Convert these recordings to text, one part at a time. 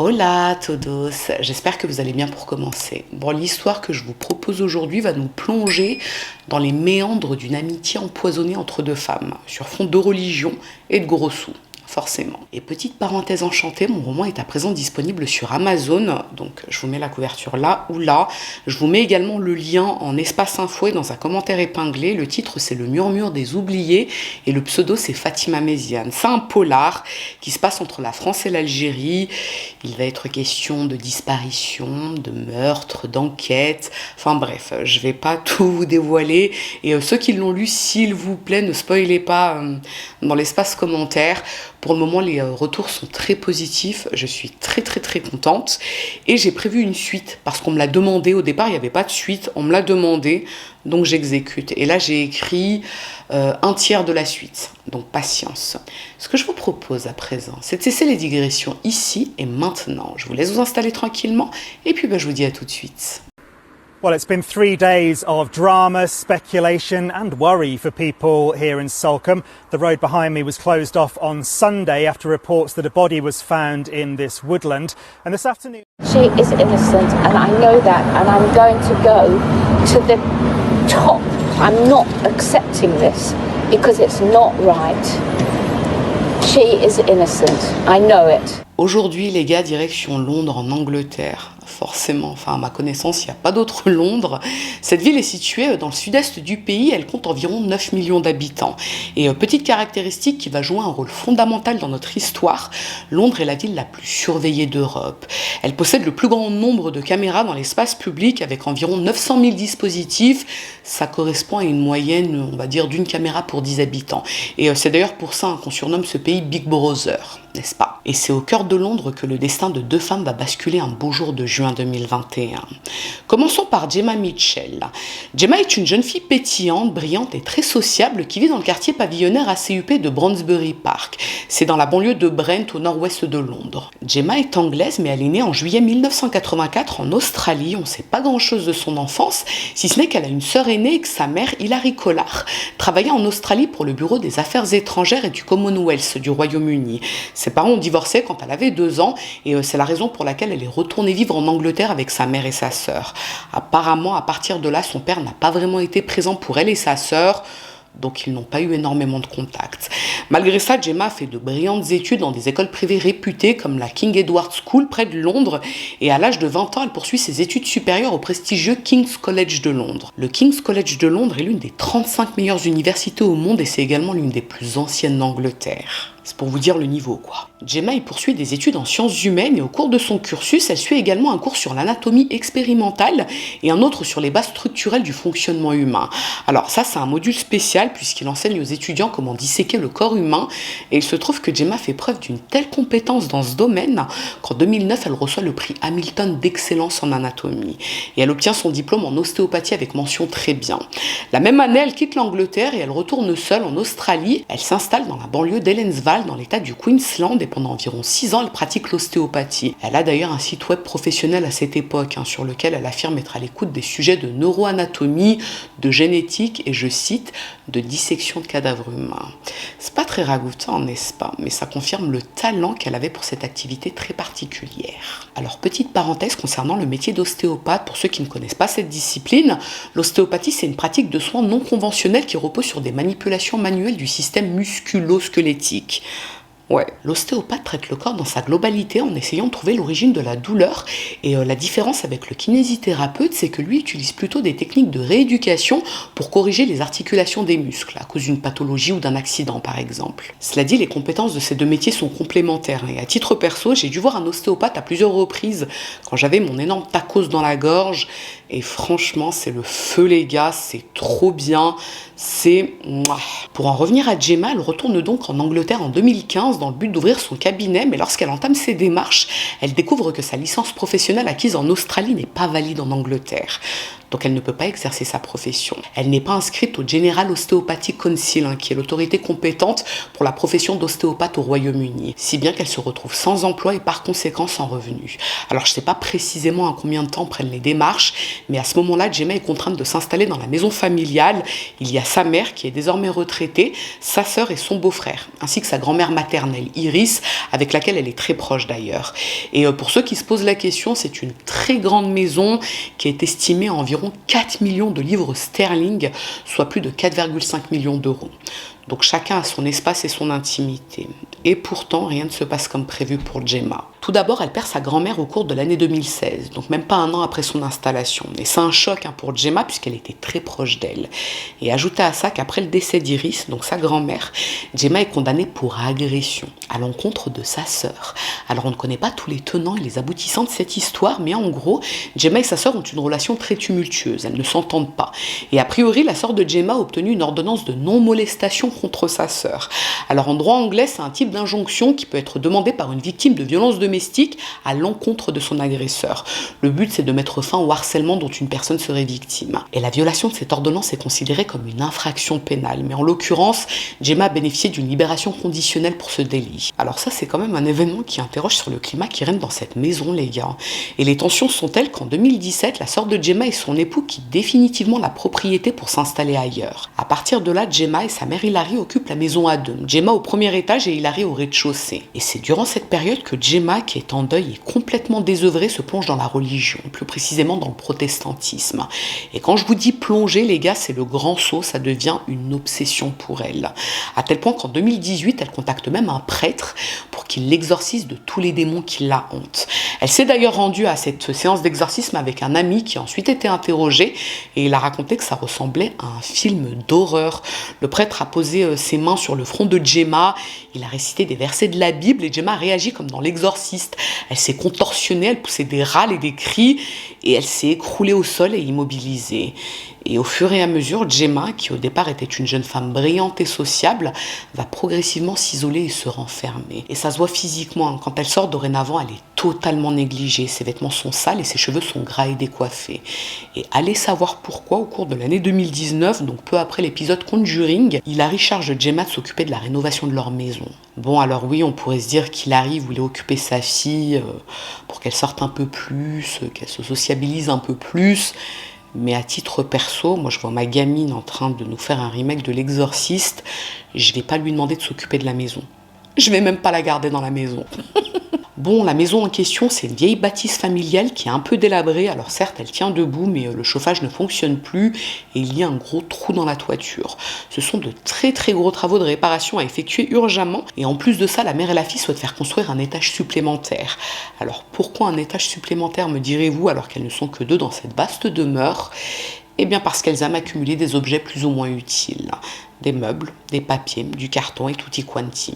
Hola a todos, j'espère que vous allez bien pour commencer. Bon, l'histoire que je vous propose aujourd'hui va nous plonger dans les méandres d'une amitié empoisonnée entre deux femmes, sur fond de religion et de gros sous. Forcément. Et petite parenthèse enchantée, mon roman est à présent disponible sur Amazon, donc je vous mets la couverture là ou là. Je vous mets également le lien en espace info et dans un commentaire épinglé. Le titre c'est Le Murmure des Oubliés et le pseudo c'est Fatima Méziane. C'est un polar qui se passe entre la France et l'Algérie. Il va être question de disparition, de meurtre, d'enquête. Enfin bref, je vais pas tout vous dévoiler. Et ceux qui l'ont lu, s'il vous plaît, ne spoilez pas dans l'espace commentaire. Pour le moment, les retours sont très positifs. Je suis très contente. Et j'ai prévu une suite parce qu'on me l'a demandé. Au départ, il n'y avait pas de suite. On me l'a demandé. Donc, j'exécute. Et là, j'ai écrit un tiers de la suite. Donc, patience. Ce que je vous propose à présent, c'est de cesser les digressions ici et maintenant. Je vous laisse vous installer tranquillement. Et puis, je vous dis à tout de suite. Well, it's been 3 days of drama, speculation and worry for people here in Salcombe. The road behind me was closed off on Sunday after reports that a body was found in this woodland. And this afternoon... She is innocent and I know that, and I'm going to go to the top. I'm not accepting this because it's not right. She is innocent. I know it. Aujourd'hui, les gars, direction Londres, en Angleterre. Forcément, enfin à ma connaissance, il n'y a pas d'autre Londres. Cette ville est située dans le sud-est du pays, elle compte environ 9 millions d'habitants. Et petite caractéristique qui va jouer un rôle fondamental dans notre histoire, Londres est la ville la plus surveillée d'Europe. Elle possède le plus grand nombre de caméras dans l'espace public avec environ 900 000 dispositifs. Ça correspond à une moyenne, on va dire, d'une caméra pour 10 habitants. Et c'est d'ailleurs pour ça qu'on surnomme ce pays Big Brother, n'est-ce pas? Et c'est au cœur de Londres que le destin de deux femmes va basculer un beau jour de juin 2021. Commençons par Gemma Mitchell. Gemma est une jeune fille pétillante, brillante et très sociable qui vit dans le quartier pavillonnaire ACUP de Bromsbury Park. C'est dans la banlieue de Brent au nord-ouest de Londres. Gemma est anglaise mais elle est née en juillet 1984 en Australie. On ne sait pas grand-chose de son enfance, si ce n'est qu'elle a une sœur aînée et que sa mère, Hilary Collard, travaillait en Australie pour le bureau des affaires étrangères et du Commonwealth du Royaume-Uni. Ses parents ont divorcé quand elle avait 2 ans et c'est la raison pour laquelle elle est retournée vivre en Angleterre avec sa mère et sa sœur. Apparemment, à partir de là, son père n'a pas vraiment été présent pour elle et sa sœur, donc ils n'ont pas eu énormément de contacts. Malgré ça, Gemma a fait de brillantes études dans des écoles privées réputées comme la King Edward School près de Londres et à l'âge de 20 ans, elle poursuit ses études supérieures au prestigieux King's College de Londres. Le King's College de Londres est l'une des 35 meilleures universités au monde et c'est également l'une des plus anciennes d'Angleterre. C'est pour vous dire le niveau, quoi. Gemma y poursuit des études en sciences humaines et au cours de son cursus, elle suit également un cours sur l'anatomie expérimentale et un autre sur les bases structurelles du fonctionnement humain. Alors ça, c'est un module spécial puisqu'il enseigne aux étudiants comment disséquer le corps humain et il se trouve que Gemma fait preuve d'une telle compétence dans ce domaine qu'en 2009, elle reçoit le prix Hamilton d'excellence en anatomie et elle obtient son diplôme en ostéopathie avec mention très bien. La même année, elle quitte l'Angleterre et elle retourne seule en Australie. Elle s'installe dans la banlieue d'Helensvale dans l'état du Queensland et pendant environ 6 ans, elle pratique l'ostéopathie. Elle a d'ailleurs un site web professionnel à cette époque sur lequel elle affirme être à l'écoute des sujets de neuroanatomie, de génétique et, je cite, de dissection de cadavres humains. C'est pas très ragoûtant, n'est-ce pas? Mais ça confirme le talent qu'elle avait pour cette activité très particulière. Alors, petite parenthèse concernant le métier d'ostéopathe, pour ceux qui ne connaissent pas cette discipline, l'ostéopathie, c'est une pratique de soins non conventionnelle qui repose sur des manipulations manuelles du système musculo-squelettique. Ouais, l'ostéopathe traite le corps dans sa globalité en essayant de trouver l'origine de la douleur et la différence avec le kinésithérapeute, c'est que lui utilise plutôt des techniques de rééducation pour corriger les articulations des muscles à cause d'une pathologie ou d'un accident par exemple. Cela dit, les compétences de ces deux métiers sont complémentaires et à titre perso, j'ai dû voir un ostéopathe à plusieurs reprises quand j'avais mon énorme tacos dans la gorge et franchement, c'est le feu les gars, c'est trop bien, c'est... Pour en revenir à Gemma, elle retourne donc en Angleterre en 2015 dans le but d'ouvrir son cabinet, mais lorsqu'elle entame ses démarches, elle découvre que sa licence professionnelle acquise en Australie n'est pas valide en Angleterre. donc elle ne peut pas exercer sa profession. Elle n'est pas inscrite au General Osteopathic Council, qui est l'autorité compétente pour la profession d'ostéopathe au Royaume-Uni, si bien qu'elle se retrouve sans emploi et par conséquent sans revenu. Alors je ne sais pas précisément à combien de temps prennent les démarches, mais à ce moment-là, Gemma est contrainte de s'installer dans la maison familiale. Il y a sa mère qui est désormais retraitée, sa sœur et son beau-frère, ainsi que sa grand-mère maternelle, Iris, avec laquelle elle est très proche d'ailleurs. Et pour ceux qui se posent la question, c'est une très grande maison qui est estimée à environ 4 millions de livres sterling, soit plus de 4,5 millions d'euros. Donc chacun a son espace et son intimité. Et pourtant, rien ne se passe comme prévu pour Gemma. Tout d'abord, elle perd sa grand-mère au cours de l'année 2016, donc même pas un an après son installation. Et c'est un choc pour Gemma, puisqu'elle était très proche d'elle. Et ajoutez à ça qu'après le décès d'Iris, donc sa grand-mère, Gemma est condamnée pour agression à l'encontre de sa sœur. Alors on ne connaît pas tous les tenants et les aboutissants de cette histoire, mais en gros, Gemma et sa sœur ont une relation très tumultueuse. Elles ne s'entendent pas. Et a priori, la sœur de Gemma a obtenu une ordonnance de non-molestation contre sa sœur. Alors en droit anglais, c'est un type d'injonction qui peut être demandée par une victime de violences domestiques à l'encontre de son agresseur. Le but, c'est de mettre fin au harcèlement dont une personne serait victime. Et la violation de cette ordonnance est considérée comme une infraction pénale. Mais en l'occurrence, Gemma a bénéficié d'une libération conditionnelle pour ce délit. Alors ça, c'est quand même un événement qui interroge sur le climat qui règne dans cette maison, les gars. Et les tensions sont telles qu'en 2017, la sœur de Gemma et son époux quittent définitivement la propriété pour s'installer ailleurs. À partir de là, Gemma et sa mère Hilary occupent la maison à deux. Gemma au premier étage et Hilary au rez-de-chaussée. Et c'est durant cette période que Gemma, qui est en deuil et complètement désœuvrée, se plonge dans la religion, plus précisément dans le protestantisme. Et quand je vous dis plonger, les gars, c'est le grand saut, ça devient une obsession pour elle. À tel point qu'en 2018, elle contacte même un prêtre pour qu'il l'exorcise de tous les démons qui la hantent. Elle s'est d'ailleurs rendue à cette séance d'exorcisme avec un ami qui a ensuite été interrogé et il a raconté que ça ressemblait à un film d'horreur. Le prêtre a posé ses mains sur le front de Gemma, il a récité des versets de la Bible et Gemma a réagi comme dans L'Exorciste. Elle s'est contorsionnée, elle poussait des râles et des cris et elle s'est écroulée au sol et immobilisée. Et au fur et à mesure, Gemma, qui au départ était une jeune femme brillante et sociable, va progressivement s'isoler et se renfermer. Et ça se voit physiquement. Quand elle sort dorénavant, elle est totalement négligée. Ses vêtements sont sales et ses cheveux sont gras et décoiffés. Et allez savoir pourquoi, au cours de l'année 2019, donc peu après l'épisode Conjuring, Hilary charge Gemma de s'occuper de la rénovation de leur maison. Bon, alors oui, on pourrait se dire qu'Hilary voulait occuper sa fille pour qu'elle sorte un peu plus, qu'elle se sociabilise un peu plus. Mais à titre perso, moi je vois ma gamine en train de nous faire un remake de L'Exorciste, je vais pas lui demander de s'occuper de la maison. Je vais même pas la garder dans la maison. Bon, la maison en question, c'est une vieille bâtisse familiale qui est un peu délabrée. Alors certes, elle tient debout, mais le chauffage ne fonctionne plus et il y a un gros trou dans la toiture. Ce sont de très très gros travaux de réparation à effectuer urgemment. Et en plus de ça, la mère et la fille souhaitent faire construire un étage supplémentaire. Alors pourquoi un étage supplémentaire, me direz-vous, alors qu'elles ne sont que deux dans cette vaste demeure ? Eh bien parce qu'elles aiment accumuler des objets plus ou moins utiles. Des meubles, des papiers, du carton et tutti quanti.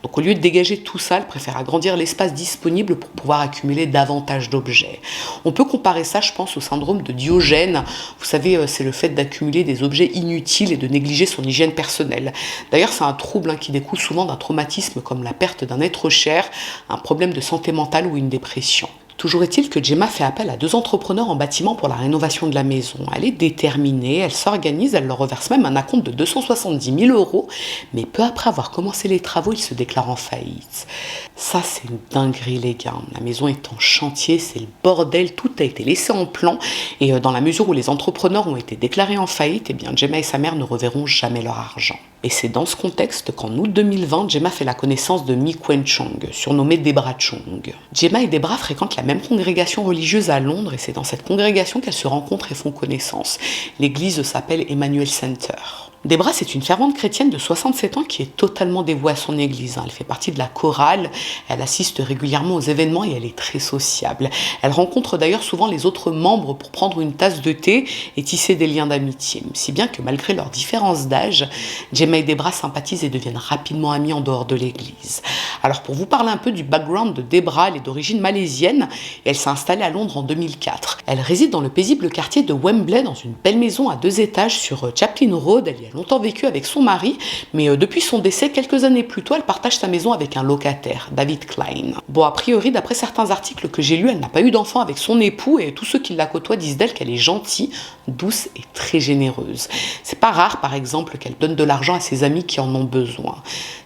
Donc au lieu de dégager tout ça, elles préfèrent agrandir l'espace disponible pour pouvoir accumuler davantage d'objets. On peut comparer ça, je pense, au syndrome de Diogène. Vous savez, c'est le fait d'accumuler des objets inutiles et de négliger son hygiène personnelle. D'ailleurs, c'est un trouble qui découle souvent d'un traumatisme comme la perte d'un être cher, un problème de santé mentale ou une dépression. Toujours est-il que Gemma fait appel à 2 entrepreneurs en bâtiment pour la rénovation de la maison. Elle est déterminée, elle s'organise, elle leur reverse même un acompte de 270 000 €, mais peu après avoir commencé les travaux, ils se déclarent en faillite. Ça, c'est une dinguerie, les gars. La maison est en chantier, c'est le bordel, tout a été laissé en plan, et dans la mesure où les entrepreneurs ont été déclarés en faillite, eh bien Gemma et sa mère ne reverront jamais leur argent. Et c'est dans ce contexte qu'en août 2020, Gemma fait la connaissance de Mi Quen Chong, surnommée Debra Chong. Gemma et Debra fréquentent la même congrégation religieuse à Londres et c'est dans cette congrégation qu'elles se rencontrent et font connaissance. L'église s'appelle Emmanuel Center. Debra, c'est une fervente chrétienne de 67 ans qui est totalement dévouée à son église. Elle fait partie de la chorale, elle assiste régulièrement aux événements et elle est très sociable. Elle rencontre d'ailleurs souvent les autres membres pour prendre une tasse de thé et tisser des liens d'amitié. Si bien que malgré leurs différences d'âge, Gemma et Debra sympathisent et deviennent rapidement amies en dehors de l'église. Alors pour vous parler un peu du background de Debra, elle est d'origine malaisienne et elle s'est installée à Londres en 2004. Elle réside dans le paisible quartier de Wembley dans une belle maison à 2 étages sur Chaplin Road. Elle y a a longtemps vécu avec son mari, mais depuis son décès, quelques années plus tôt, elle partage sa maison avec un locataire, David Klein. Bon, a priori, d'après certains articles que j'ai lus, elle n'a pas eu d'enfant avec son époux et tous ceux qui la côtoient disent d'elle qu'elle est gentille, douce et très généreuse. C'est pas rare, par exemple, qu'elle donne de l'argent à ses amis qui en ont besoin.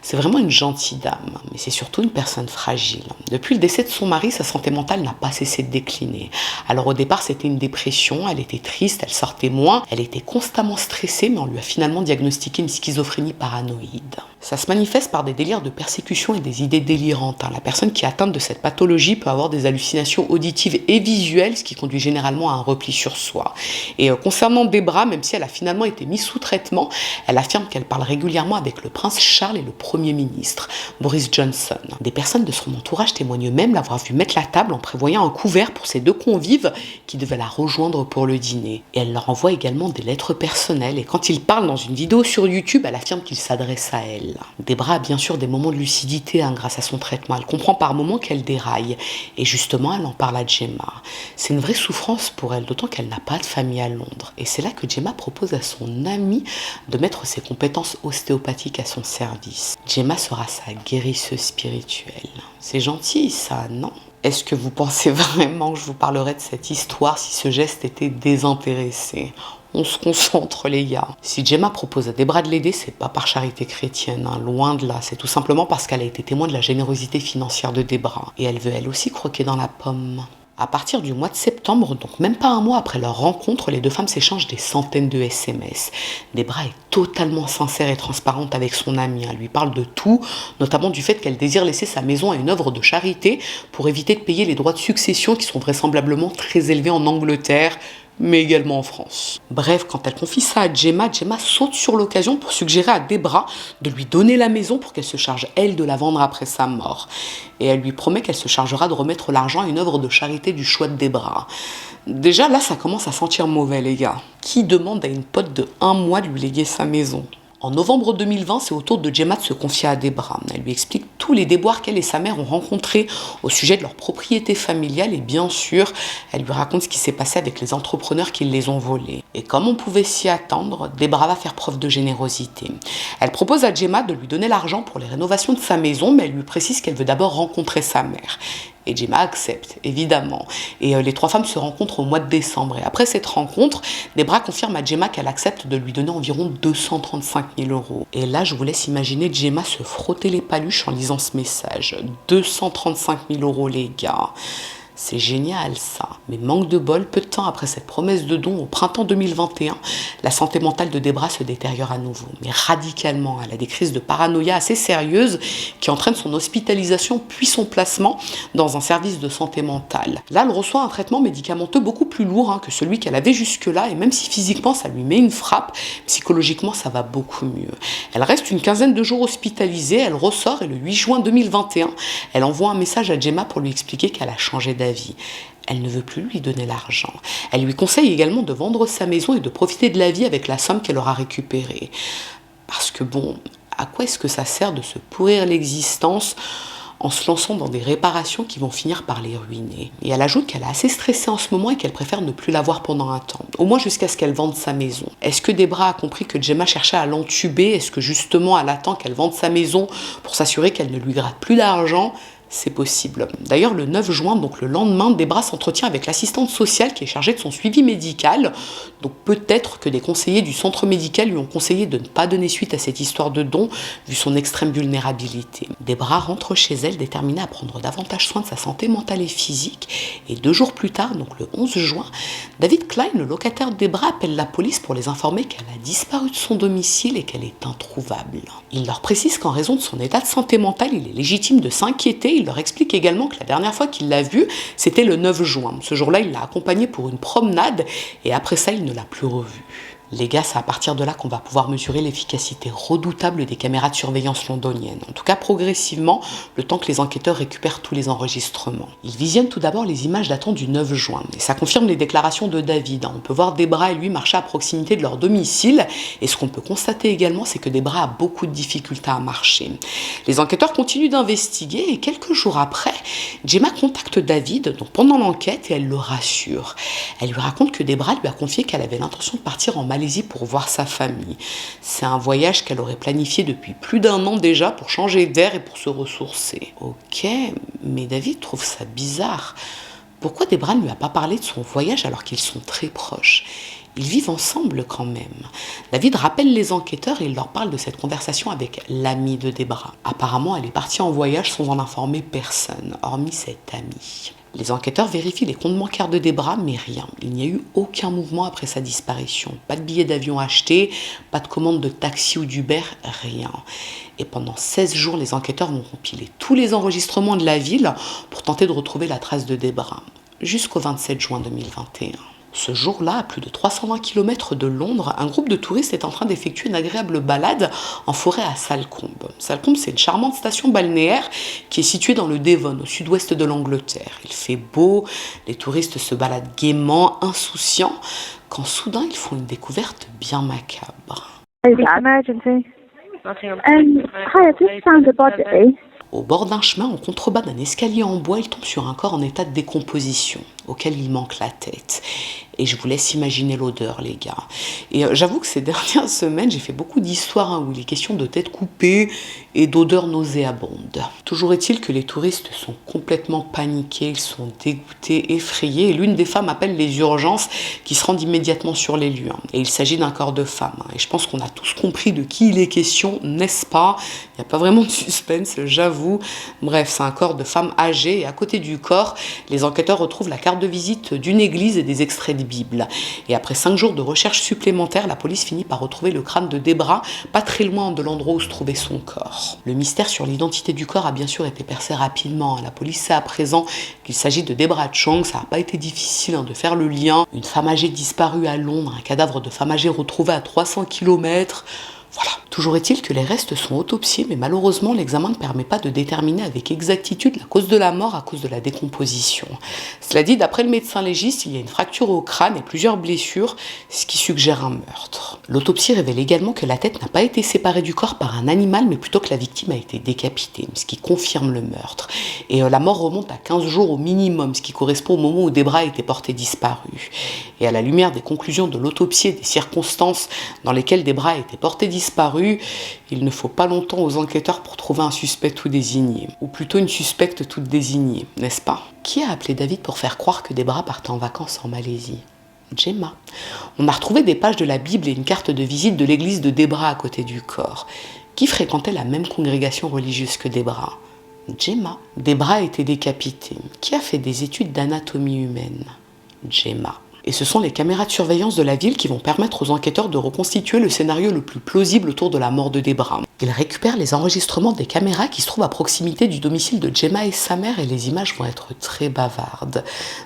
C'est vraiment une gentille dame, mais c'est surtout une personne fragile. Depuis le décès de son mari, sa santé mentale n'a pas cessé de décliner. Alors au départ, c'était une dépression, elle était triste, elle sortait moins, elle était constamment stressée, mais on lui a finalement diagnostiqué une schizophrénie paranoïde. Ça se manifeste par des délires de persécution et des idées délirantes. La personne qui est atteinte de cette pathologie peut avoir des hallucinations auditives et visuelles, ce qui conduit généralement à un repli sur soi. Et concernant Debra, même si elle a finalement été mise sous traitement, elle affirme qu'elle parle régulièrement avec le prince Charles et le Premier ministre, Boris Johnson. Des personnes de son entourage témoignent même l'avoir vue mettre la table en prévoyant un couvert pour ses deux convives qui devaient la rejoindre pour le dîner. Et elle leur envoie également des lettres personnelles, et quand ils parlent dans une vidéo sur YouTube, elle affirme qu'il s'adresse à elle. Debra a bien sûr des moments de lucidité grâce à son traitement. Elle comprend par moments qu'elle déraille. Et justement, elle en parle à Gemma. C'est une vraie souffrance pour elle, d'autant qu'elle n'a pas de famille à Londres. Et c'est là que Gemma propose à son amie de mettre ses compétences ostéopathiques à son service. Gemma sera sa guérisseuse spirituelle. C'est gentil ça, non ? Est-ce que vous pensez vraiment que je vous parlerai de cette histoire si ce geste était désintéressé ? On se concentre les gars. Si Gemma propose à Debra de l'aider, c'est pas par charité chrétienne, loin de là. C'est tout simplement parce qu'elle a été témoin de la générosité financière de Debra. Et elle veut elle aussi croquer dans la pomme. À partir du mois de septembre, donc même pas un mois après leur rencontre, les deux femmes s'échangent des centaines de SMS. Debra est totalement sincère et transparente avec son amie. Elle lui parle de tout, notamment du fait qu'elle désire laisser sa maison à une œuvre de charité pour éviter de payer les droits de succession qui sont vraisemblablement très élevés en Angleterre, mais également en France. Bref, quand elle confie ça à Gemma, Gemma saute sur l'occasion pour suggérer à Debra de lui donner la maison pour qu'elle se charge, elle, de la vendre après sa mort. Et elle lui promet qu'elle se chargera de remettre l'argent à une œuvre de charité du choix de Debra. Déjà, là, ça commence à sentir mauvais, les gars. Qui demande à une pote de 1 mois de lui léguer sa maison ? En novembre 2020, c'est au tour de Gemma de se confier à Debra. Elle lui explique tous les déboires qu'elle et sa mère ont rencontrés au sujet de leur propriété familiale et bien sûr, elle lui raconte ce qui s'est passé avec les entrepreneurs qui les ont volés. Et comme on pouvait s'y attendre, Debra va faire preuve de générosité. Elle propose à Gemma de lui donner l'argent pour les rénovations de sa maison, mais elle lui précise qu'elle veut d'abord rencontrer sa mère. Et Gemma accepte, évidemment. Et les trois femmes se rencontrent au mois de décembre. Et après cette rencontre, Debra confirme à Gemma qu'elle accepte de lui donner environ 235 000 €. Et là, je vous laisse imaginer Gemma se frotter les paluches en lisant ce message. 235 000 € les gars. C'est génial ça. Mais manque de bol, peu de temps après cette promesse de don au printemps 2021, la santé mentale de Debra se détériore à nouveau, mais radicalement. Elle a des crises de paranoïa assez sérieuses qui entraînent son hospitalisation puis son placement dans un service de santé mentale. Là, elle reçoit un traitement médicamenteux beaucoup plus lourd que celui qu'elle avait jusque-là, et même si physiquement ça lui met une frappe, psychologiquement ça va beaucoup mieux. Elle reste une quinzaine de jours hospitalisée, elle ressort et le 8 juin 2021, elle envoie un message à Gemma pour lui expliquer qu'elle a changé d'avis. Elle ne veut plus lui donner l'argent. Elle lui conseille également de vendre sa maison et de profiter de la vie avec la somme qu'elle aura récupérée. Parce que bon, à quoi est-ce que ça sert de se pourrir l'existence en se lançant dans des réparations qui vont finir par les ruiner? Et elle ajoute qu'elle est assez stressée en ce moment et qu'elle préfère ne plus la voir pendant un temps, au moins jusqu'à ce qu'elle vende sa maison. Est-ce que Debra a compris que Gemma cherchait à l'entuber? Est-ce que justement elle attend qu'elle vende sa maison pour s'assurer qu'elle ne lui gratte plus d'argent? C'est possible. D'ailleurs, le 9 juin, donc le lendemain, Debra s'entretient avec l'assistante sociale qui est chargée de son suivi médical. Donc peut-être que des conseillers du centre médical lui ont conseillé de ne pas donner suite à cette histoire de don, vu son extrême vulnérabilité. Debra rentre chez elle déterminée à prendre davantage soin de sa santé mentale et physique. Et 2 jours plus tard, donc le 11 juin, David Klein, le locataire de Debra, appelle la police pour les informer qu'elle a disparu de son domicile et qu'elle est introuvable. Il leur précise qu'en raison de son état de santé mentale, il est légitime de s'inquiéter. Il leur explique également que la dernière fois qu'il l'a vue, c'était le 9 juin. Ce jour-là, il l'a accompagnée pour une promenade et après ça, il ne l'a plus revue. Les gars, c'est à partir de là qu'on va pouvoir mesurer l'efficacité redoutable des caméras de surveillance londoniennes. En tout cas, progressivement, le temps que les enquêteurs récupèrent tous les enregistrements. Ils visionnent tout d'abord les images datant du 9 juin. Et ça confirme les déclarations de David. On peut voir Debra et lui marcher à proximité de leur domicile. Et ce qu'on peut constater également, c'est que Debra a beaucoup de difficultés à marcher. Les enquêteurs continuent d'investiguer et quelques jours après, Gemma contacte David pendant l'enquête et elle le rassure. Elle lui raconte que Debra lui a confié qu'elle avait l'intention de partir en Malaisie pour voir sa famille. C'est un voyage qu'elle aurait planifié depuis plus d'1 an déjà pour changer d'air et pour se ressourcer. Ok, mais David trouve ça bizarre. Pourquoi Debra ne lui a pas parlé de son voyage alors qu'ils sont très proches ? Ils vivent ensemble quand même. David rappelle les enquêteurs et il leur parle de cette conversation avec l'ami de Debra. Apparemment, elle est partie en voyage sans en informer personne, hormis cet ami. Les enquêteurs vérifient les comptes bancaires de Debra, mais rien. Il n'y a eu aucun mouvement après sa disparition. Pas de billets d'avion achetés, pas de commande de taxi ou d'Uber, rien. Et pendant 16 jours, les enquêteurs vont compiler tous les enregistrements de la ville pour tenter de retrouver la trace de Debra. Jusqu'au 27 juin 2021. Ce jour-là, à plus de 320 km de Londres, un groupe de touristes est en train d'effectuer une agréable balade en forêt à Salcombe. Salcombe, c'est une charmante station balnéaire qui est située dans le Devon, au sud-ouest de l'Angleterre. Il fait beau, les touristes se baladent gaiement, insouciants, quand soudain ils font une découverte bien macabre. Emergency. Hi, I've just found a body. Au bord d'un chemin, en contrebas d'un escalier en bois, il tombe sur un corps en état de décomposition, auquel il manque la tête. Et je vous laisse imaginer l'odeur, les gars. Et j'avoue que ces dernières semaines, j'ai fait beaucoup d'histoires où il est question de têtes coupées et d'odeurs nauséabondes. Toujours est-il que les touristes sont complètement paniqués, ils sont dégoûtés, effrayés. Et l'une des femmes appelle les urgences qui se rendent immédiatement sur les lieux. Et il s'agit d'un corps de femme. Et je pense qu'on a tous compris de qui il est question, n'est-ce pas ? Il n'y a pas vraiment de suspense, j'avoue. Bref, c'est un corps de femme âgée. Et à côté du corps, les enquêteurs retrouvent la carte de visite d'une église et des extraits de Bible. Et après 5 jours de recherche supplémentaires, la police finit par retrouver le crâne de Debra, pas très loin de l'endroit où se trouvait son corps. Le mystère sur l'identité du corps a bien sûr été percé rapidement. La police sait à présent qu'il s'agit de Debra Chong. Ça n'a pas été difficile de faire le lien. Une femme âgée disparue à Londres, un cadavre de femme âgée retrouvé à 300 km. Voilà. Toujours est-il que les restes sont autopsiés, mais malheureusement, l'examen ne permet pas de déterminer avec exactitude la cause de la mort à cause de la décomposition. Cela dit, d'après le médecin légiste, il y a une fracture au crâne et plusieurs blessures, ce qui suggère un meurtre. L'autopsie révèle également que la tête n'a pas été séparée du corps par un animal, mais plutôt que la victime a été décapitée, ce qui confirme le meurtre. Et la mort remonte à 15 jours au minimum, ce qui correspond au moment où Debra a été portée disparue. Et à la lumière des conclusions de l'autopsie et des circonstances dans lesquelles Debra a été portée disparue, il ne faut pas longtemps aux enquêteurs pour trouver un suspect tout désigné, ou plutôt une suspecte toute désignée, n'est-ce pas ? Qui a appelé David pour faire croire que Debra partait en vacances en Malaisie ? Gemma. On a retrouvé des pages de la Bible et une carte de visite de l'église de Debra à côté du corps. Qui fréquentait la même congrégation religieuse que Debra ? Gemma. Debra a été décapitée. Qui a fait des études d'anatomie humaine ? Gemma. Et ce sont les caméras de surveillance de la ville qui vont permettre aux enquêteurs de reconstituer le scénario le plus plausible autour de la mort de Debra. Ils récupèrent les enregistrements des caméras qui se trouvent à proximité du domicile de Gemma et sa mère et les images vont être très bavardes,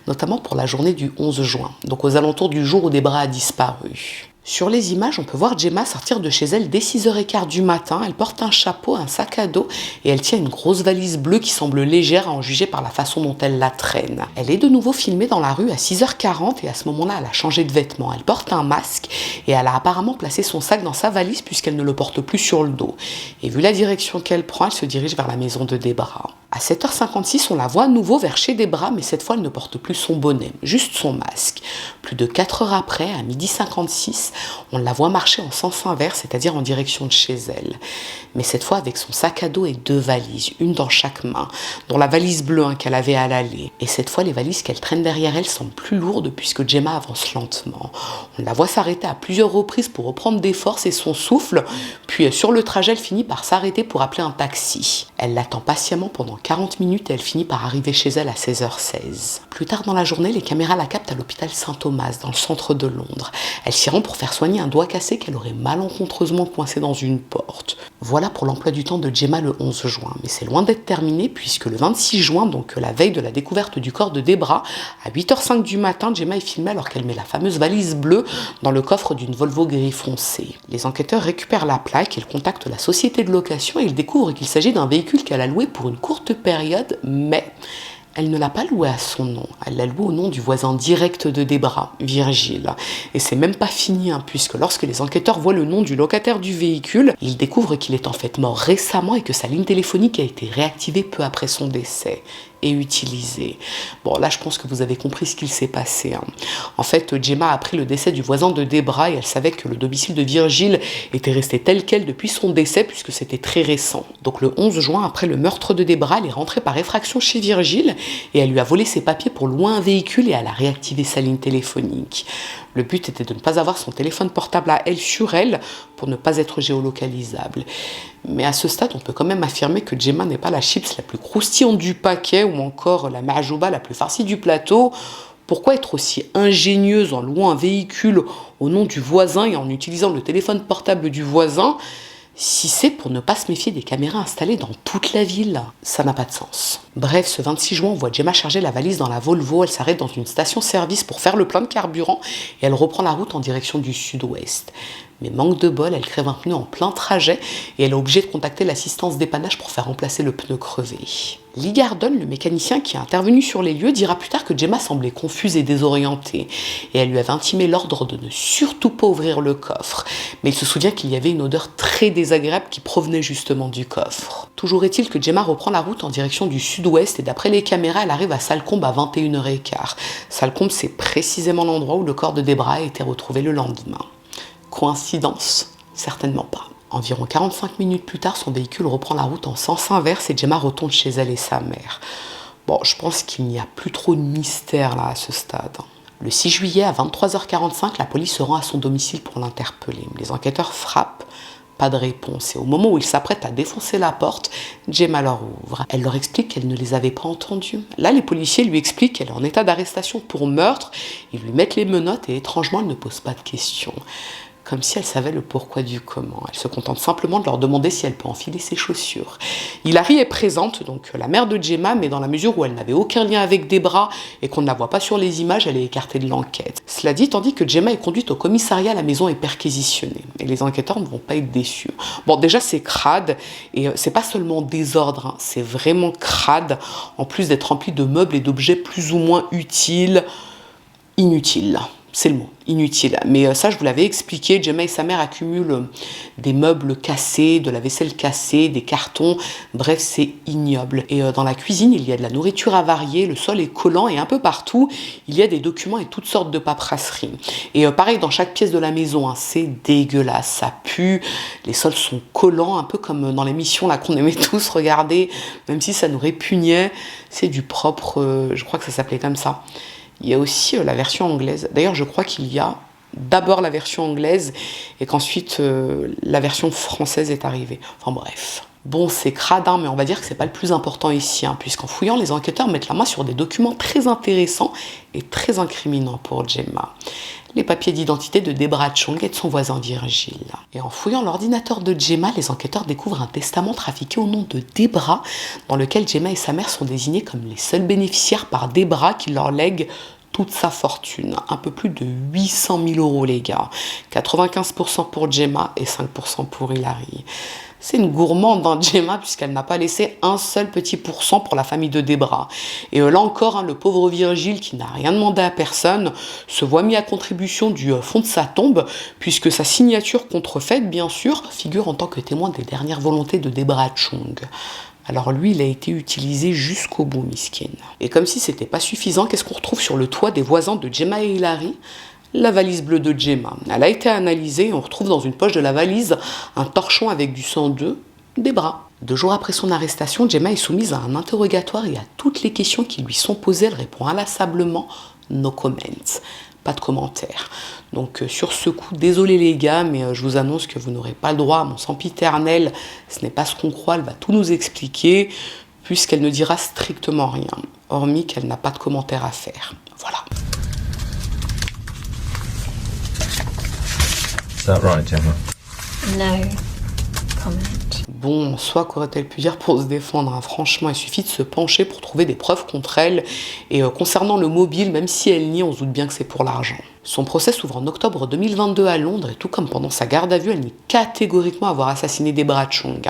notamment pour la journée du 11 juin, donc aux alentours du jour où Debra a disparu. Sur les images, on peut voir Gemma sortir de chez elle dès 6h15 du matin. Elle porte un chapeau, un sac à dos et elle tient une grosse valise bleue qui semble légère à en juger par la façon dont elle la traîne. Elle est de nouveau filmée dans la rue à 6h40 et à ce moment-là, elle a changé de vêtements. Elle porte un masque et elle a apparemment placé son sac dans sa valise puisqu'elle ne le porte plus sur le dos. Et vu la direction qu'elle prend, elle se dirige vers la maison de Debra. À 7h56, on la voit à nouveau vers chez Debra, mais cette fois, elle ne porte plus son bonnet, juste son masque. Plus de 4 heures après, à 12h56, on la voit marcher en sens inverse, c'est-à-dire en direction de chez elle. Mais cette fois avec son sac à dos et 2 valises, une dans chaque main, dont la valise bleue qu'elle avait à l'aller. Et cette fois, les valises qu'elle traîne derrière elle semblent plus lourdes puisque Gemma avance lentement. On la voit s'arrêter à plusieurs reprises pour reprendre des forces et son souffle, puis sur le trajet, elle finit par s'arrêter pour appeler un taxi. Elle l'attend patiemment pendant 40 minutes et elle finit par arriver chez elle à 16h16. Plus tard dans la journée, les caméras la captent à l'hôpital Saint-Thomas, dans le centre de Londres. Elle s'y rend pour faire soigner un doigt cassé qu'elle aurait malencontreusement coincé dans une porte. Voilà pour l'emploi du temps de Gemma le 11 juin. Mais c'est loin d'être terminé puisque le 26 juin, donc la veille de la découverte du corps de Debra, à 8h05 du matin, Gemma est filmée alors qu'elle met la fameuse valise bleue dans le coffre d'une Volvo gris foncé. Les enquêteurs récupèrent la plaque, ils contactent la société de location et ils découvrent qu'il s'agit d'un véhicule qu'elle a loué pour une courte période, mais elle ne l'a pas loué à son nom, elle l'a loué au nom du voisin direct de Debra, Virgile. Et c'est même pas fini, puisque lorsque les enquêteurs voient le nom du locataire du véhicule, ils découvrent qu'il est en fait mort récemment et que sa ligne téléphonique a été réactivée peu après son décès. et utilisée. Bon, là, je pense que vous avez compris ce qu'il s'est passé. En fait, Gemma a appris le décès du voisin de Debra et elle savait que le domicile de Virgile était resté tel quel depuis son décès puisque c'était très récent. Donc le 11 juin, après le meurtre de Debra, elle est rentrée par effraction chez Virgile et elle lui a volé ses papiers pour louer un véhicule et elle a réactivé sa ligne téléphonique. Le but était de ne pas avoir son téléphone portable à elle sur elle pour ne pas être géolocalisable. Mais à ce stade, on peut quand même affirmer que Gemma n'est pas la chips la plus croustillante du paquet ou encore la mahjouba la plus farcie du plateau. Pourquoi être aussi ingénieuse en louant un véhicule au nom du voisin et en utilisant le téléphone portable du voisin si c'est pour ne pas se méfier des caméras installées dans toute la ville? Ça n'a pas de sens. Bref, ce 26 juin, on voit Gemma charger la valise dans la Volvo. Elle s'arrête dans une station-service pour faire le plein de carburant et elle reprend la route en direction du sud-ouest. Mais manque de bol, elle crève un pneu en plein trajet et elle est obligée de contacter l'assistance dépannage pour faire remplacer le pneu crevé. Lee Gardon, le mécanicien qui est intervenu sur les lieux, dira plus tard que Gemma semblait confuse et désorientée et elle lui avait intimé l'ordre de ne surtout pas ouvrir le coffre. Mais il se souvient qu'il y avait une odeur très désagréable qui provenait justement du coffre. Toujours est-il que Gemma reprend la route en direction du sud-ouest et d'après les caméras, elle arrive à Salcombe à 21h15. Salcombe, c'est précisément l'endroit où le corps de Debra a été retrouvé le lendemain. Coïncidence? Certainement pas. Environ 45 minutes plus tard, son véhicule reprend la route en sens inverse et Gemma retourne chez elle et sa mère. Bon, je pense qu'il n'y a plus trop de mystère là à ce stade. Le 6 juillet à 23h45, la police se rend à son domicile pour l'interpeller. Les enquêteurs frappent, pas de réponse. Et au moment où ils s'apprêtent à défoncer la porte, Gemma leur ouvre. Elle leur explique qu'elle ne les avait pas entendus. Là, les policiers lui expliquent qu'elle est en état d'arrestation pour meurtre. Ils lui mettent les menottes et étrangement, elle ne pose pas de questions. Comme si elle savait le pourquoi du comment. Elle se contente simplement de leur demander si elle peut enfiler ses chaussures. Hilary est présente, donc la mère de Gemma, mais dans la mesure où elle n'avait aucun lien avec Debra et qu'on ne la voit pas sur les images, elle est écartée de l'enquête. Cela dit, tandis que Gemma est conduite au commissariat, la maison est perquisitionnée. Et les enquêteurs ne vont pas être déçus. Bon, déjà c'est crade, et c'est pas seulement désordre, c'est vraiment crade, en plus d'être rempli de meubles et d'objets plus ou moins utiles, inutiles. C'est le mot, inutile. Mais ça, je vous l'avais expliqué, Gemma et sa mère accumulent des meubles cassés, de la vaisselle cassée, des cartons, bref, c'est ignoble. Et dans la cuisine, il y a de la nourriture avariée, le sol est collant et un peu partout, il y a des documents et toutes sortes de paperasseries. Et pareil, dans chaque pièce de la maison, c'est dégueulasse, ça pue, les sols sont collants, un peu comme dans l'émission là qu'on aimait tous regarder, même si ça nous répugnait, c'est du propre, je crois que ça s'appelait comme ça. Il y a aussi la version anglaise. D'ailleurs, je crois qu'il y a d'abord la version anglaise et qu'ensuite la version française est arrivée. Enfin bref. Bon, c'est crade, mais on va dire que c'est pas le plus important ici, puisqu'en fouillant, les enquêteurs mettent la main sur des documents très intéressants et très incriminants pour Gemma. Les papiers d'identité de Debra Chong et de son voisin Virgile. Et en fouillant l'ordinateur de Gemma, les enquêteurs découvrent un testament trafiqué au nom de Debra, dans lequel Gemma et sa mère sont désignés comme les seuls bénéficiaires par Debra qui leur lègue toute sa fortune. Un peu plus de 800 000 euros, les gars. 95% pour Gemma et 5% pour Hilary. C'est une gourmande, Gemma, puisqu'elle n'a pas laissé un seul petit pourcent pour la famille de Debra. Et là encore, le pauvre Virgile, qui n'a rien demandé à personne, se voit mis à contribution du fond de sa tombe, puisque sa signature contrefaite, bien sûr, figure en tant que témoin des dernières volontés de Debra Chong. Alors lui, il a été utilisé jusqu'au bout, miskin. Et comme si c'était pas suffisant, qu'est-ce qu'on retrouve sur le toit des voisins de Gemma et Hilary ? La valise bleue de Gemma. Elle a été analysée et on retrouve dans une poche de la valise un torchon avec du sang de Debra. 2 jours après son arrestation, Gemma est soumise à un interrogatoire et à toutes les questions qui lui sont posées, elle répond inlassablement « no comments ». Pas de commentaires. Donc sur ce coup, désolé les gars, mais je vous annonce que vous n'aurez pas le droit à mon sempiternel. Ce n'est pas ce qu'on croit, elle va tout nous expliquer, puisqu'elle ne dira strictement rien, hormis qu'elle n'a pas de commentaires à faire. Voilà. Is that right, Gemma? No comment. Bon, soit qu'aurait-elle pu dire pour se défendre, franchement, il suffit de se pencher pour trouver des preuves contre elle. Et concernant le mobile, même si elle nie, on se doute bien que c'est pour l'argent. Son procès s'ouvre en octobre 2022 à Londres et tout comme pendant sa garde à vue, elle nie catégoriquement avoir assassiné Debra Chong.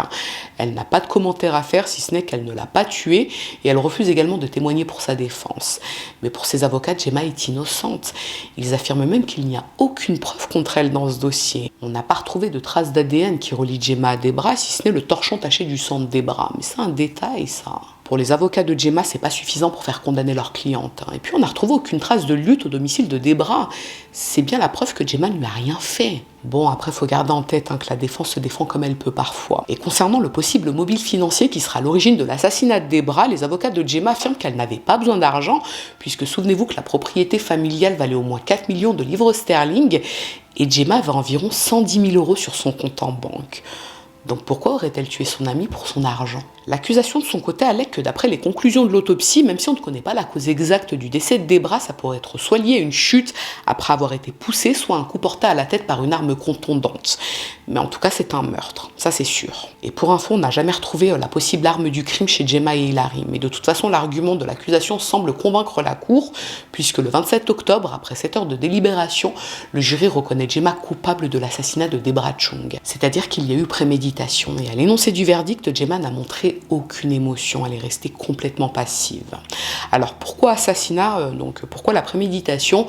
Elle n'a pas de commentaire à faire si ce n'est qu'elle ne l'a pas tuée et elle refuse également de témoigner pour sa défense. Mais pour ses avocats, Gemma est innocente. Ils affirment même qu'il n'y a aucune preuve contre elle dans ce dossier. On n'a pas retrouvé de traces d'ADN qui relient Gemma à Debra si ce n'est le torchon taché du sang de Debra. Mais c'est un détail ça. Pour les avocats de Gemma, c'est pas suffisant pour faire condamner leur cliente. Et puis on n'a retrouvé aucune trace de lutte au domicile de Debra. C'est bien la preuve que Gemma ne lui a rien fait. Bon, après, faut garder en tête que la défense se défend comme elle peut parfois. Et concernant le possible mobile financier qui sera à l'origine de l'assassinat de Debra, les avocats de Gemma affirment qu'elle n'avait pas besoin d'argent, puisque souvenez-vous que la propriété familiale valait au moins 4 millions de livres sterling, et Gemma avait environ 110 000 € sur son compte en banque. Donc pourquoi aurait-elle tué son amie pour son argent ? L'accusation de son côté allègue que d'après les conclusions de l'autopsie, même si on ne connaît pas la cause exacte du décès de Debra, ça pourrait être soit lié à une chute après avoir été poussée, soit un coup porté à la tête par une arme contondante. Mais en tout cas, c'est un meurtre, ça c'est sûr. Et pour info, on n'a jamais retrouvé la possible arme du crime chez Gemma et Hilary. Mais de toute façon, l'argument de l'accusation semble convaincre la cour, puisque le 27 octobre, après 7 heures de délibération, le jury reconnaît Gemma coupable de l'assassinat de Debra Chung. C'est-à-dire qu'il y a eu préméditation. Et à l'énoncé du verdict, Gemma n'a montré aucune émotion, elle est restée complètement passive. Alors pourquoi assassinat ? Pourquoi la préméditation ?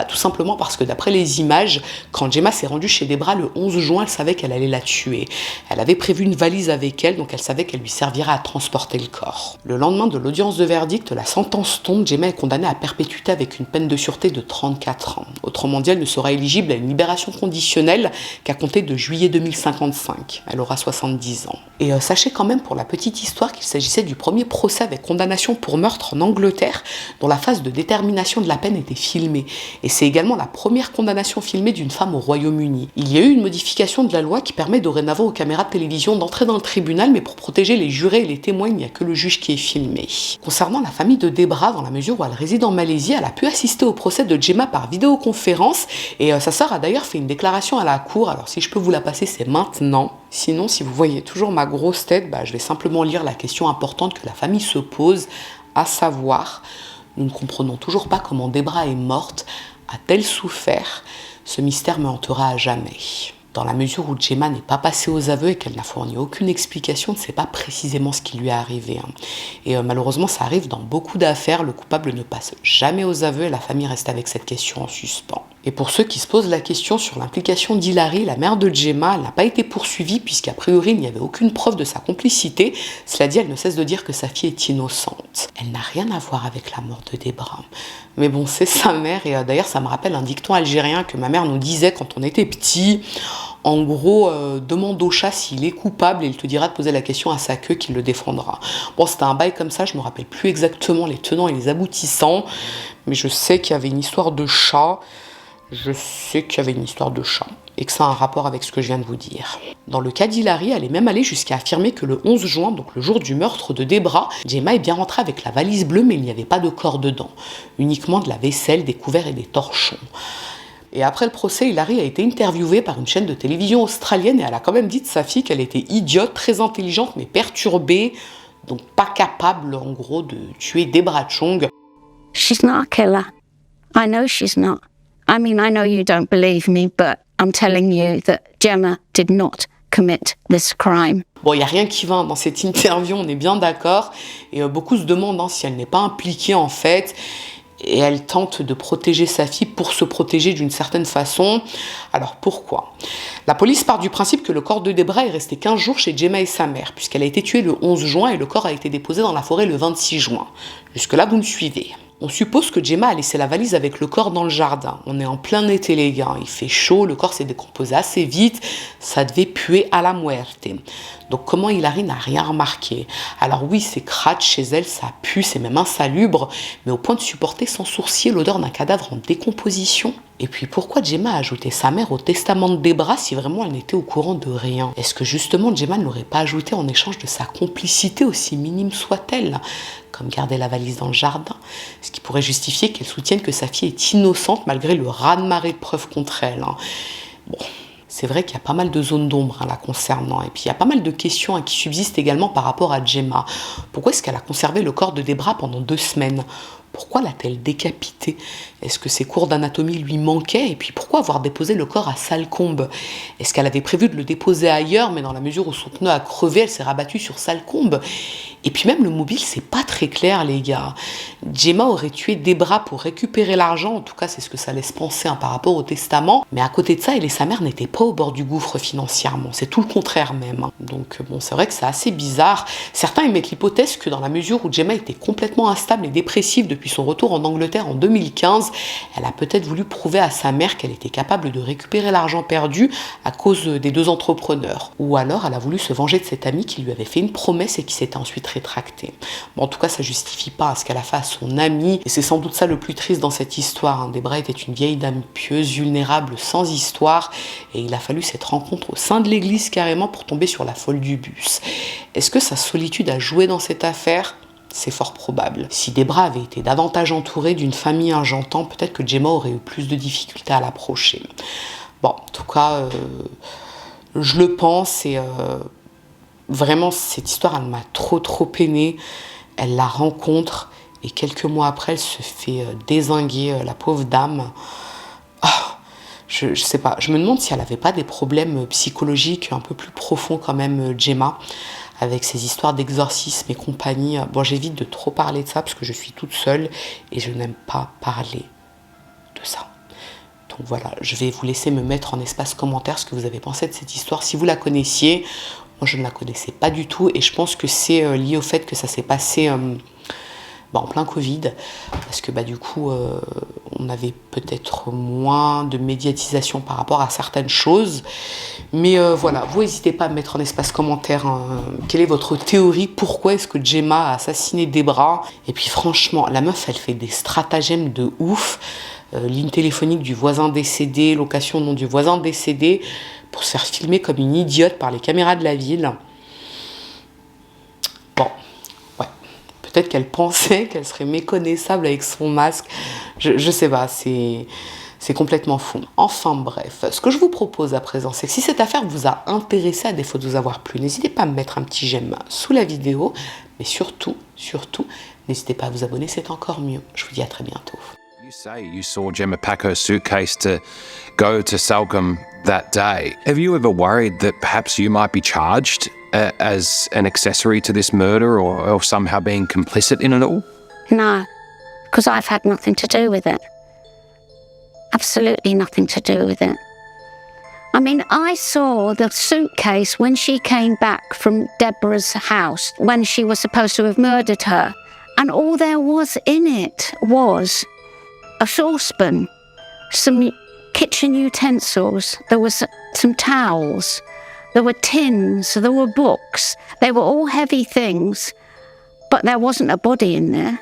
Tout simplement parce que d'après les images, quand Gemma s'est rendue chez Debra le 11 juin, elle savait qu'elle allait la tuer. Elle avait prévu une valise avec elle, donc elle savait qu'elle lui servirait à transporter le corps. Le lendemain de l'audience de verdict, la sentence tombe, Gemma est condamnée à perpétuité avec une peine de sûreté de 34 ans. Autrement dit, elle ne sera éligible à une libération conditionnelle qu'à compter de juillet 2055. Elle aura 70 ans. Et sachez quand même pour la petite histoire qu'il s'agissait du premier procès avec condamnation pour meurtre en Angleterre, dont la phase de détermination de la peine était filmée. Et c'est également la première condamnation filmée d'une femme au Royaume-Uni. Il y a eu une modification de la loi qui permet dorénavant aux caméras de télévision d'entrer dans le tribunal, mais pour protéger les jurés et les témoins, il n'y a que le juge qui est filmé. Concernant la famille de Debra, dans la mesure où elle réside en Malaisie, elle a pu assister au procès de Gemma par vidéoconférence, et sa sœur a d'ailleurs fait une déclaration à la cour. Alors si je peux vous la passer, c'est maintenant. Sinon, si vous voyez toujours ma grosse tête, je vais simplement lire la question importante que la famille se pose, à savoir, nous ne comprenons toujours pas comment Debra est morte, a-t-elle souffert ? Ce mystère me hantera à jamais. Dans la mesure où Gemma n'est pas passée aux aveux et qu'elle n'a fourni aucune explication, on ne sait pas précisément ce qui lui est arrivé. Et malheureusement, ça arrive dans beaucoup d'affaires, le coupable ne passe jamais aux aveux et la famille reste avec cette question en suspens. Et pour ceux qui se posent la question sur l'implication d'Hilary, la mère de Gemma, elle n'a pas été poursuivie puisqu'a priori il n'y avait aucune preuve de sa complicité. Cela dit, elle ne cesse de dire que sa fille est innocente. Elle n'a rien à voir avec la mort de Debra. Mais bon, c'est sa mère et d'ailleurs ça me rappelle un dicton algérien que ma mère nous disait quand on était petit. En gros, demande au chat s'il est coupable et il te dira de poser la question à sa queue qu'il le défendra. Bon, c'était un bail comme ça, je me rappelle plus exactement les tenants et les aboutissants, mais je sais qu'il y avait une histoire de chat. Et que ça a un rapport avec ce que je viens de vous dire. Dans le cas d'Hilary, elle est même allée jusqu'à affirmer que le 11 juin, donc le jour du meurtre de Debra, Gemma est bien rentrée avec la valise bleue, mais il n'y avait pas de corps dedans. Uniquement de la vaisselle, des couverts et des torchons. Et après le procès, Hillary a été interviewée par une chaîne de télévision australienne et elle a quand même dit de sa fille qu'elle était idiote, très intelligente mais perturbée, donc pas capable en gros de tuer Debra Chung. She's not a killer. I know she's not. I mean, I know you don't believe me, but I'm telling you that Gemma did not commit this crime. Bon, il n'y a rien qui va dans cette interview, on est bien d'accord. Et beaucoup se demandent si elle n'est pas impliquée en fait. Et elle tente de protéger sa fille pour se protéger d'une certaine façon. Alors pourquoi ? La police part du principe que le corps de Debra est resté 15 jours chez Gemma et sa mère, puisqu'elle a été tuée le 11 juin et le corps a été déposé dans la forêt le 26 juin. Jusque-là, vous me suivez. On suppose que Gemma a laissé la valise avec le corps dans le jardin. On est en plein été, les gars. Il fait chaud, le corps s'est décomposé assez vite. Ça devait puer à la muerte. Donc comment Hillary n'a rien remarqué ? Alors oui, c'est crade chez elle, ça pue, c'est même insalubre, mais au point de supporter sans sourciller l'odeur d'un cadavre en décomposition. Et puis pourquoi Gemma a ajouté sa mère au testament de Debra si vraiment elle n'était au courant de rien ? Est-ce que justement Gemma ne l'aurait pas ajouté en échange de sa complicité, aussi minime soit-elle ? Comme garder la valise dans le jardin, ce qui pourrait justifier qu'elle soutienne que sa fille est innocente malgré le raz-de-marée de preuves contre elle. Bon, c'est vrai qu'il y a pas mal de zones d'ombre la concernant, et puis il y a pas mal de questions qui subsistent également par rapport à Gemma. Pourquoi est-ce qu'elle a conservé le corps de Debra pendant 2 semaines ? Pourquoi l'a-t-elle décapité? Est-ce que ses cours d'anatomie lui manquaient? Et puis pourquoi avoir déposé le corps à Salcombe? Est-ce qu'elle avait prévu de le déposer ailleurs, mais dans la mesure où son pneu a crevé, elle s'est rabattue sur Salcombe? Et puis même le mobile, c'est pas très clair, les gars. Gemma aurait tué Debra pour récupérer l'argent, en tout cas c'est ce que ça laisse penser par rapport au testament. Mais à côté de ça, elle et sa mère n'étaient pas au bord du gouffre financièrement, c'est tout le contraire même. Donc bon, c'est vrai que c'est assez bizarre. Certains émettent l'hypothèse que dans la mesure où Gemma était complètement instable et dépressive depuis son retour en Angleterre en 2015, elle a peut-être voulu prouver à sa mère qu'elle était capable de récupérer l'argent perdu à cause des deux entrepreneurs. Ou alors elle a voulu se venger de cet ami qui lui avait fait une promesse et qui s'était ensuite rétracté. Bon, en tout cas, ça justifie pas ce qu'elle a fait à son ami, et c'est sans doute ça le plus triste dans cette histoire. Debra était une vieille dame pieuse, vulnérable, sans histoire, et il a fallu cette rencontre au sein de l'église carrément pour tomber sur la folle du bus. Est-ce que sa solitude a joué dans cette affaire? C'est fort probable. Si Debra avait été davantage entourée d'une famille argentant, peut-être que Gemma aurait eu plus de difficultés à l'approcher. Bon, en tout cas, je le pense, et vraiment, cette histoire, elle m'a trop peinée. Elle la rencontre et quelques mois après, elle se fait dézinguer, la pauvre dame. Ah, je sais pas, je me demande si elle n'avait pas des problèmes psychologiques un peu plus profonds quand même, Gemma, avec ses histoires d'exorcisme et compagnie. Bon, j'évite de trop parler de ça parce que je suis toute seule et je n'aime pas parler de ça. Donc voilà, je vais vous laisser me mettre en espace commentaire ce que vous avez pensé de cette histoire. Si vous la connaissiez, moi je ne la connaissais pas du tout et je pense que c'est lié au fait que ça s'est passé en plein Covid, parce que du coup on avait peut-être moins de médiatisation par rapport à certaines choses. Mais voilà, vous n'hésitez pas à me mettre en espace commentaire quelle est votre théorie, pourquoi est-ce que Gemma a assassiné Debra. Et puis franchement, la meuf elle fait des stratagèmes de ouf. Ligne téléphonique du voisin décédé, location au nom du voisin décédé, pour se faire filmer comme une idiote par les caméras de la ville. Bon, ouais, peut-être qu'elle pensait qu'elle serait méconnaissable avec son masque, je sais pas, c'est complètement fou. Enfin bref, ce que je vous propose à présent, c'est que si cette affaire vous a intéressé, à défaut de vous avoir plu, n'hésitez pas à me mettre un petit j'aime sous la vidéo, mais surtout, n'hésitez pas à vous abonner, c'est encore mieux. Je vous dis à très bientôt. You say you saw Gemma pack her suitcase to go to Salcombe that day. Have you ever worried that perhaps you might be charged as an accessory to this murder or somehow being complicit in it all? No, because I've had nothing to do with it. Absolutely nothing to do with it. I mean, I saw the suitcase when she came back from Deborah's house, when she was supposed to have murdered her, and all there was in it was a saucepan, some kitchen utensils, there was some towels, there were tins, there were books. They were all heavy things, but there wasn't a body in there.